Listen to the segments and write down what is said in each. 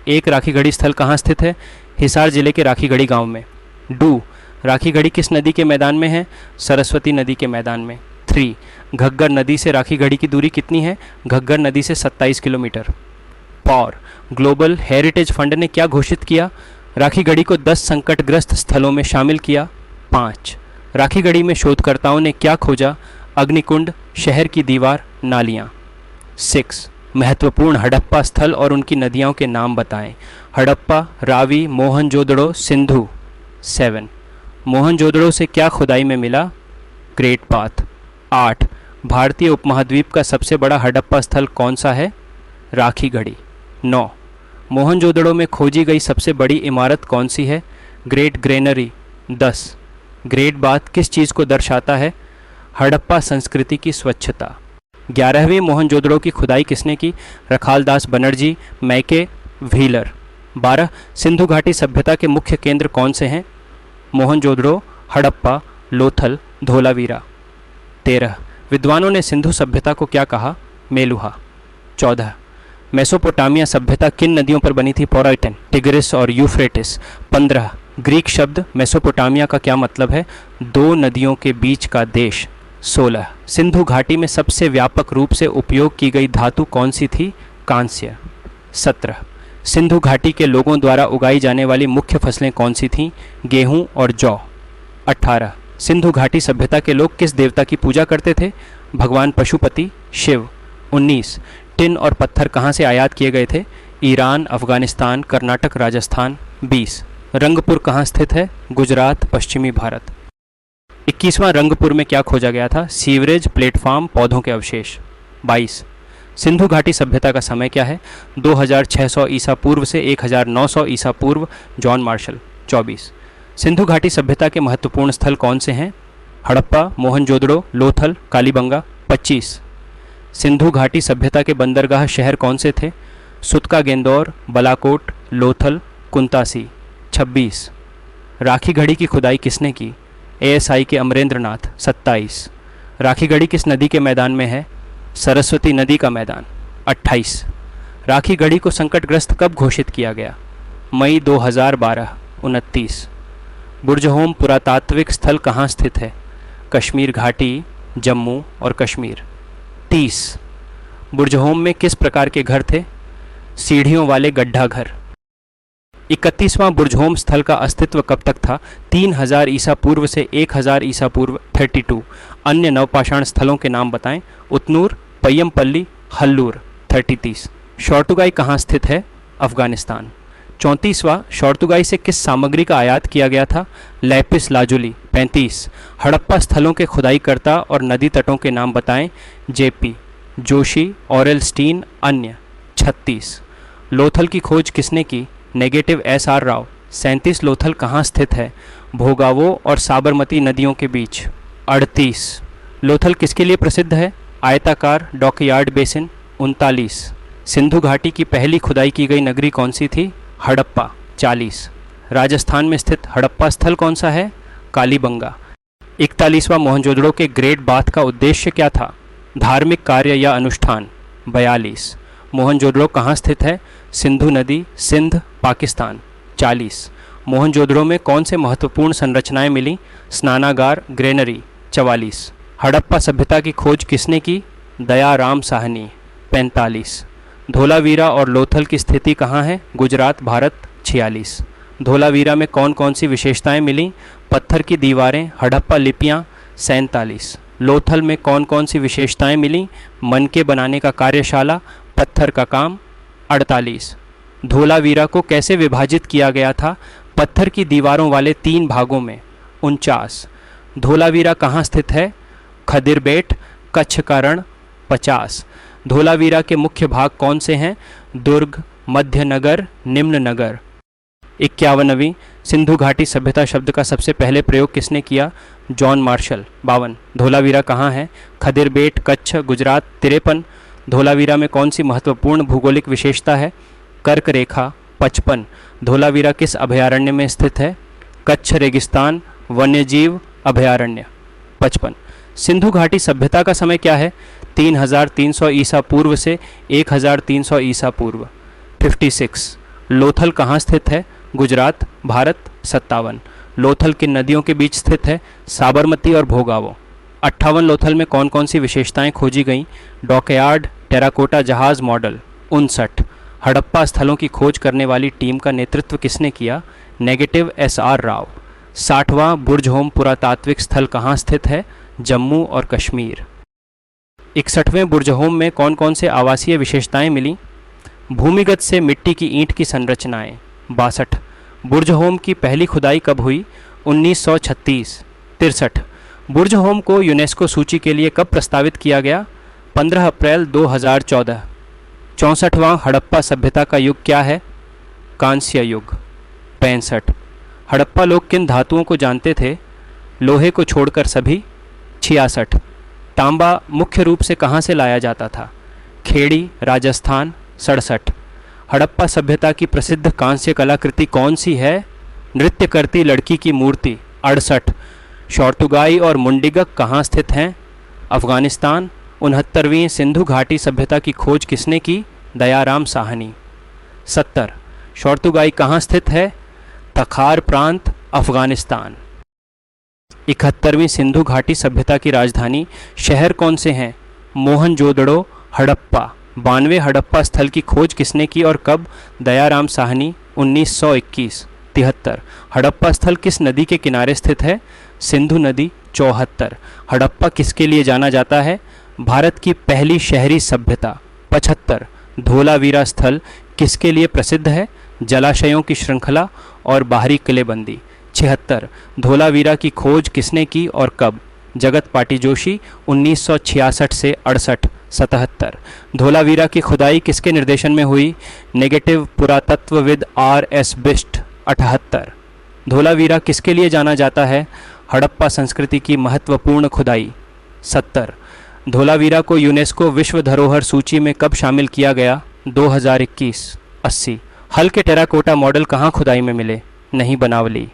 एक राखीगढ़ी स्थल कहाँ स्थित है? हिसार जिले के राखीगढ़ी गांव में। डू, राखीगढ़ी किस नदी के मैदान में है? सरस्वती नदी के मैदान में। 3, घग्गर नदी से राखीगढ़ी की दूरी कितनी है? घग्गर नदी से 27 किलोमीटर। पौर, ग्लोबल हेरिटेज फंड ने क्या घोषित किया? राखीगढ़ी को 10 संकटग्रस्त स्थलों में शामिल किया। 5, राखीगढ़ी में शोधकर्ताओं ने क्या खोजा? अग्निकुंड, शहर की दीवार, नालियाँ। 6, महत्वपूर्ण हड़प्पा स्थल और उनकी नदियों के नाम बताएं। हड़प्पा, रावी, मोहनजोदड़ो, सिंधु। 7, मोहनजोदड़ो से क्या खुदाई में मिला? Great path. 8, भारतीय उपमहाद्वीप का सबसे बड़ा हड़प्पा स्थल कौन सा है? राखीगढ़ी। 9, मोहनजोदड़ो में खोजी गई सबसे बड़ी इमारत कौन सी है? Great granary. 10, ग्रेट बाथ किस चीज़ को दर्शाता है? हड़प्पा संस्कृति की स्वच्छता। 11वीं मोहनजोदड़ो की खुदाई किसने की? रखालदास बनर्जी, मैके, व्हीलर। 12, सिंधु घाटी सभ्यता के मुख्य केंद्र कौन से हैं? मोहनजोदड़ो, हड़प्पा, लोथल, धोलावीरा। 13, विद्वानों ने सिंधु सभ्यता को क्या कहा? मेलुहा। 14, मेसोपोटामिया सभ्यता किन नदियों पर बनी थी? पोराइटन, टिग्रिस और यूफ्रेटिस। 15, ग्रीक शब्द मेसोपोटामिया का क्या मतलब है? दो नदियों के बीच का देश। 16, सिंधु घाटी में सबसे व्यापक रूप से उपयोग की गई धातु कौन सी थी? कांस्य। 17, सिंधु घाटी के लोगों द्वारा उगाई जाने वाली मुख्य फसलें कौन सी थीं? गेहूं और जौ। 18, सिंधु घाटी सभ्यता के लोग किस देवता की पूजा करते थे? भगवान पशुपति, शिव। 19, टिन और पत्थर कहाँ से आयात किए गए थे? ईरान, अफगानिस्तान, कर्नाटक, राजस्थान। 20, रंगपुर कहाँ स्थित है? गुजरात, पश्चिमी भारत। 21वां रंगपुर में क्या खोजा गया था? सीवरेज, प्लेटफॉर्म, पौधों के अवशेष। 22, सिंधु घाटी सभ्यता का समय क्या है? 2600 ईसा पूर्व से 1900 ईसा पूर्व, जॉन मार्शल। 24, सिंधु घाटी सभ्यता के महत्वपूर्ण स्थल कौन से हैं? हड़प्पा, मोहनजोदड़ो, लोथल, कालीबंगा। 25, सिंधु घाटी सभ्यता के बंदरगाह शहर कौन से थे? सुतका गेंदौर, बलाकोट, लोथल, कुंतासी। 26, राखीगढ़ी की खुदाई किसने की? एएसआई के अमरेंद्रनाथ। 27, राखीगढ़ी किस नदी के मैदान में है? सरस्वती नदी का मैदान। 28, राखीगढ़ी को संकटग्रस्त कब घोषित किया गया? मई 2012। 29, बुर्जहोम पुरातात्विक स्थल कहाँ स्थित है? कश्मीर घाटी, जम्मू और कश्मीर। 30, बुर्जहोम में किस प्रकार के घर थे? सीढ़ियों वाले गड्ढा घर। 31वां बुर्जहोम स्थल का अस्तित्व कब तक था? 3000 ईसा पूर्व से 1000 ईसा पूर्व। 32, अन्य नवपाषाण स्थलों के नाम बताएं। उतनूर, पय्यमपल्ली, हल्लूर। 33, शौर्तुगाई कहाँ स्थित है? अफगानिस्तान। 34वां, शौर्तुगाई से किस सामग्री का आयात किया गया था? Lapis lazuli. 35, हड़प्पा स्थलों के खुदाईकर्ता और नदी तटों के नाम बताएं। जेपी, जोशी, ऑरेल स्टीन, अन्य। 36, लोथल की खोज किसने की? Negative SR Rao. 37, लोथल कहाँ स्थित है? भोगावो और साबरमती नदियों के बीच। 38, लोथल किसके लिए प्रसिद्ध है? आयताकार डॉकयार्ड बेसिन। 39, सिंधु घाटी की पहली खुदाई की गई नगरी कौन सी थी? हड़प्पा। 40, राजस्थान में स्थित हड़प्पा स्थल कौन सा है? कालीबंगा। 41वां मोहनजोदड़ो के ग्रेट बाथ का उद्देश्य क्या था? धार्मिक कार्य या अनुष्ठान। 42, मोहनजोदड़ो कहाँ स्थित है? सिंधु नदी, सिंध, पाकिस्तान। 40, मोहनजोदड़ो में कौन से महत्वपूर्ण संरचनाएं मिली? स्नानागार, ग्रेनरी। 44, हड़प्पा सभ्यता की खोज किसने की? दयाराम साहनी। 45, धोलावीरा और लोथल की स्थिति कहाँ है? गुजरात, भारत। 46, धोलावीरा में कौन कौन सी विशेषताएं मिली? पत्थर की दीवारें, हड़प्पा लिपियाँ। 47, लोथल में कौन कौन सी विशेषताएं मिली? मनके बनाने का कार्यशाला, पत्थर का काम। 48, धोलावीरा को कैसे विभाजित किया गया था? पत्थर की दीवारों वाले 3 भागों में। 49, धोलावीरा कहाँ स्थित है? खदिरबेट, कच्छ का रण। 50, धोलावीरा के मुख्य भाग कौन से हैं? दुर्ग, मध्य नगर, निम्न नगर। 51वीं, सिंधु घाटी सभ्यता शब्द का सबसे पहले प्रयोग किसने किया? John Marshall. 52, धोलावीरा कहाँ है? खदिरबेट, कच्छ, गुजरात। 53, धोलावीरा में कौन सी महत्वपूर्ण भूगोलिक विशेषता है? कर्क रेखा। 55, धोलावीरा किस अभयारण्य में स्थित है? कच्छ रेगिस्तान वन्यजीव अभयारण्य। 55, सिंधु घाटी सभ्यता का समय क्या है? 3300 ईसा पूर्व से 1300 ईसा पूर्व। 56, लोथल कहाँ स्थित है? गुजरात, भारत। 57। लोथल किन नदियों के बीच स्थित है? साबरमती और भोगावो। 58 लोथल में कौन कौन सी विशेषताएं खोजी गईं? डॉकयार्ड, टेराकोटा जहाज मॉडल। 59। हड़प्पा स्थलों की खोज करने वाली टीम का नेतृत्व किसने किया? Negative SR Rao. 60वां बुर्ज-होम पुरातात्विक स्थल कहाँ स्थित है? जम्मू और कश्मीर। 61वें बुर्ज-होम में कौन कौन से आवासीय विशेषताएं मिली? भूमिगत से मिट्टी की ईंट की संरचनाएं। 62। बुर्ज-होम की पहली खुदाई कब हुई? 1936। 63। बुर्ज-होम को यूनेस्को सूची के लिए कब प्रस्तावित किया गया? 15 अप्रैल 2014। 64वां हड़प्पा सभ्यता का युग क्या है? कांस्य युग। 65। हड़प्पा लोग किन धातुओं को जानते थे? लोहे को छोड़कर सभी। 66। तांबा मुख्य रूप से कहाँ से लाया जाता था? खेड़ी, राजस्थान। 67। हड़प्पा सभ्यता की प्रसिद्ध कांस्य कलाकृति कौन सी है? नृत्य करती लड़की की मूर्ति। 68। शौर्तुगाई और मुंडिगक कहाँ स्थित हैं? अफगानिस्तान। 69वीं सिंधु घाटी सभ्यता की खोज किसने की? दयाराम साहनी। 70। शौर्तुगाई कहाँ स्थित है? तखार प्रांत, अफगानिस्तान। 71वीं सिंधु घाटी सभ्यता की राजधानी शहर कौन से हैं? मोहनजोदड़ो, हड़प्पा। 92वें हड़प्पा स्थल की खोज किसने की और कब? दयाराम साहनी। 1921। 73। हड़प्पा स्थल किस नदी के किनारे स्थित है? सिंधु नदी। 74। हड़प्पा किसके लिए जाना जाता है? भारत की पहली शहरी सभ्यता। 75। धोलावीरा स्थल किसके लिए प्रसिद्ध है? जलाशयों की श्रृंखला और बाहरी किलेबंदी। 76। धोलावीरा की खोज किसने की और कब? जगत पाटी जोशी। 1966 से 68। 77। धोलावीरा की खुदाई किसके निर्देशन में हुई? नेगेटिव पुरातत्वविद RS बिष्ट। 78। धोलावीरा किसके लिए जाना जाता है? हड़प्पा संस्कृति की महत्वपूर्ण खुदाई। 70। धोलावीरा को यूनेस्को विश्व धरोहर सूची में कब शामिल किया गया? 2021। 80। हल के टेराकोटा मॉडल कहाँ खुदाई में मिले? नहीं बनावली।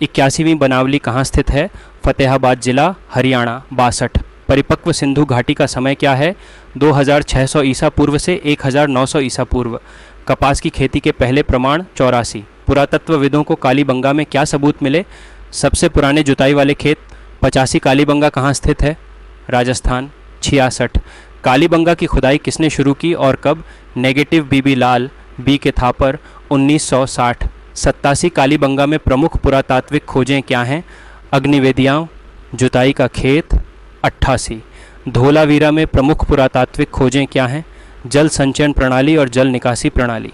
81वीं बनावली कहाँ स्थित है? फतेहाबाद जिला, हरियाणा। 62। परिपक्व सिंधु घाटी का समय क्या है? 2600 ईसा पूर्व से 1900 ईसा पूर्व। कपास की खेती के पहले प्रमाण 84। पुरातत्वविदों को कालीबंगा में क्या सबूत मिले? सबसे पुराने जुताई वाले खेत। 85 कालीबंगा कहाँ स्थित है? राजस्थान। 66। कालीबंगा की खुदाई किसने शुरू की और कब? नेगेटिव बीबी लाल, बी के थापर। 1960। 87 कालीबंगा में प्रमुख पुरातात्विक खोजें क्या हैं? अग्निवेदियाँ, जुताई का खेत। 88। धोलावीरा में प्रमुख पुरातात्विक खोजें क्या हैं? जल संचयन प्रणाली और जल निकासी प्रणाली।